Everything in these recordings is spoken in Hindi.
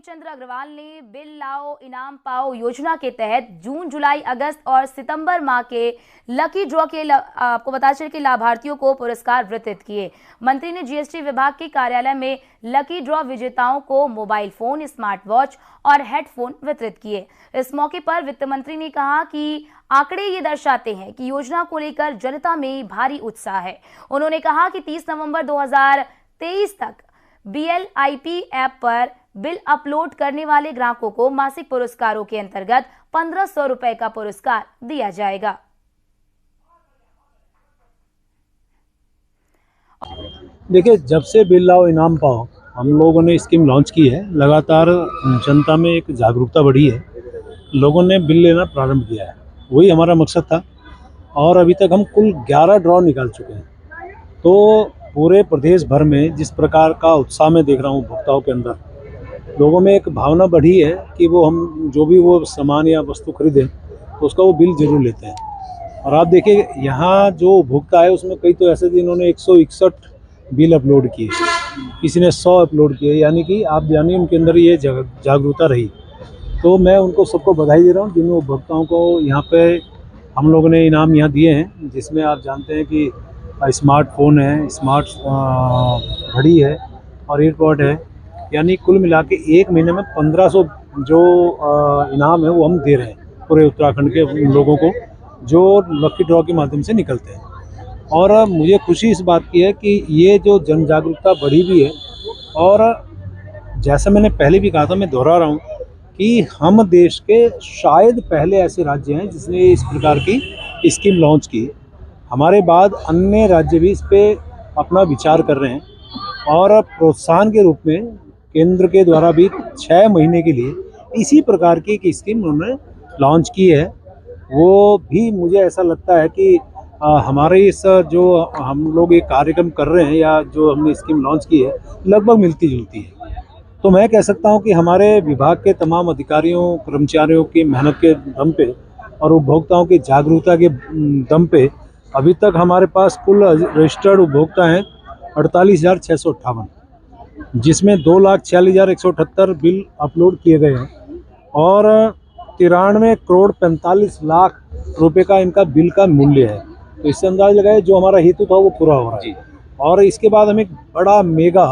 चंद्र अग्रवाल ने बिल लाओ इनाम पाओ योजना के तहत जून, जुलाई, अगस्त और सितंबर माह के लकी ड्रॉ के आपको बता चले कि लाभार्थियों को पुरस्कार वितरित किए। मंत्री ने जीएसटी विभाग के कार्यालय में लकी ड्रॉ विजेताओं को मोबाइल फोन, स्मार्ट वॉच और हेडफोन वितरित किए। इस मौके पर वित्त मंत्री ने कहा कि आंकड़े ये दर्शाते हैं कि योजना को लेकर जनता में भारी उत्साह है। उन्होंने कहा कि 30 नवंबर 2023 तक BLIP ऐप पर बिल अपलोड करने वाले ग्राहकों को मासिक पुरस्कारों के अंतर्गत 1500 रुपए का पुरस्कार दिया जाएगा। देखिए, जब से बिल लाओ इनाम पाओ हम लोगों ने स्कीम लॉन्च की है, लगातार जनता में एक जागरूकता बढ़ी है, लोगों ने बिल लेना प्रारंभ किया है। वही हमारा मकसद था और अभी तक हम कुल 11 ड्रॉ निकाल चुके हैं। तो पूरे प्रदेश भर में जिस प्रकार का उत्साह मैं देख रहा हूँ उपभोक्ताओं के अंदर, लोगों में एक भावना बढ़ी है कि वो हम जो भी वो सामान या वस्तु खरीदें तो उसका वो बिल जरूर लेते हैं। और आप देखिए, यहाँ जो उपभोक्ता है उसमें कई तो ऐसे जिन्होंने 161 बिल अपलोड किए, किसी ने 100 अपलोड किए, यानी कि आप जानिए उनके अंदर ये जागरूकता रही। तो मैं उनको सबको बधाई दे रहा हूँ जिन उपभोक्ताओं को यहाँ पे हम लोगों ने इनाम यहाँ दिए हैं, जिसमें आप जानते हैं कि स्मार्टफोन है, स्मार्ट घड़ी है और ईयरपॉड है। यानी कुल मिला के एक महीने में 1500 जो इनाम है वो हम दे रहे हैं पूरे उत्तराखंड के लोगों को जो लकी ड्रॉ के माध्यम से निकलते हैं। और मुझे खुशी इस बात की है कि ये जो जन जागरूकता बढ़ी भी है। और जैसा मैंने पहले भी कहा था, मैं दोहरा रहा हूँ कि हम देश के शायद पहले ऐसे राज्य हैं जिसने इस प्रकार की स्कीम लॉन्च की। हमारे बाद अन्य राज्य भी इस पे अपना विचार कर रहे हैं और प्रोत्साहन के रूप में केंद्र के द्वारा भी 6 महीने के लिए इसी प्रकार की एक स्कीम उन्होंने लॉन्च की है। वो भी मुझे ऐसा लगता है कि हमारे इस जो हम लोग एक कार्यक्रम कर रहे हैं या जो हमने स्कीम लॉन्च की है लगभग मिलती जुलती है। तो मैं कह सकता हूं कि हमारे विभाग के तमाम अधिकारियों कर्मचारियों की मेहनत के दम पे और उपभोक्ताओं की जागरूकता के दम पे अभी तक हमारे पास कुल रजिस्टर्ड उपभोक्ता हैं 48,658, जिसमें 2,46,178 बिल अपलोड किए गए हैं और 93 करोड़ 45 लाख रुपए का इनका बिल का मूल्य है। तो इससे अंदाज लगाए जो हमारा हेतु था वो पूरा हो रहा है। और इसके बाद हम एक बड़ा मेगा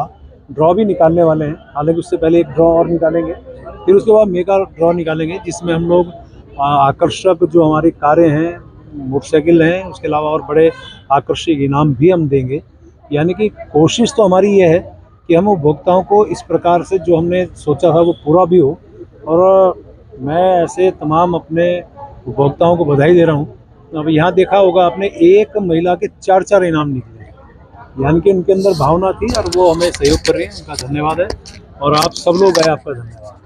ड्रॉ भी निकालने वाले हैं। हालांकि उससे पहले एक ड्रॉ और निकालेंगे, फिर उसके बाद मेगा ड्रॉ निकालेंगे जिसमें हम लोग आकर्षक जो हमारी कारें हैं, मोटरसाइकिल हैं, उसके अलावा और बड़े आकर्षक इनाम भी हम देंगे। यानी कि कोशिश तो हमारी ये है कि हम उपभोक्ताओं को इस प्रकार से जो हमने सोचा था वो पूरा भी हो। और मैं ऐसे तमाम अपने उपभोक्ताओं को बधाई दे रहा हूँ। अब यहाँ देखा होगा आपने, एक महिला के 4 इनाम निकले, यानी कि उनके अंदर भावना थी और वो हमें सहयोग कर रही है। उनका धन्यवाद है और आप सब लोग आए, आपका धन्यवाद।